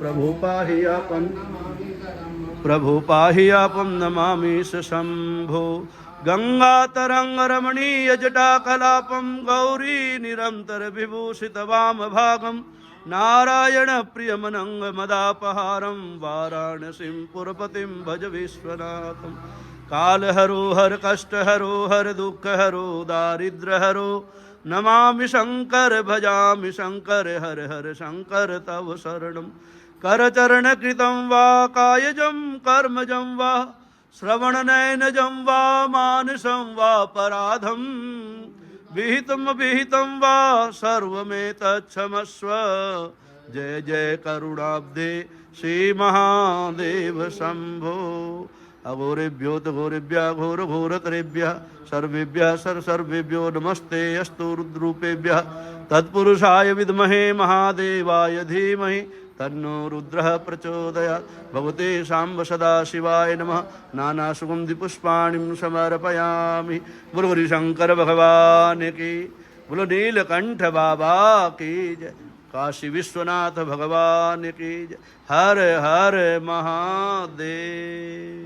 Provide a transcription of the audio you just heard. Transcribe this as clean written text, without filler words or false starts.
प्रभु पाहि आपं नमामि शम्भो गंगातरंगरमणीय जटाकलापं गौरी निरंतर विभूषित वामभागं नारायण प्रियमनंगमदापहारं वाराणसीं पुरपतिं भज विश्वनाथं कालहरो हर कष्टहरो हर दुःखहरो दारिद्र्यहरो नमामि शंकर भजामि शंकर हर हर शंकर तव शरणं करचरणकृतं वा कायजं कर्मजं वा श्रवणनयनजं वा मानसं वा पराधं विहितं वा सर्वमेतत्क्षमस्व जय जय करुणाब्धे श्रीमहादेव शंभो अघोरेभ्यो घोरेभ्यः घोर घोरतरेभ्यः सर्वेभ्यः सर्वेभ्यो नमस्ते अस्तु रुद्रूपेभ्यः तत्पुरुषाय विद्महे महादेवाय धीमहि तन्नो रुद्रः प्रचोदयात् भगवते शाम्ब सदाशिवाय नमः नानासुगन्धिपुष्पाणिं समर्पयामि बोलो हरिशंकर भगवान की बोलो नीलकंठ बाबा की जय काशी विश्वनाथ भगवान की जय हर हर महादेव।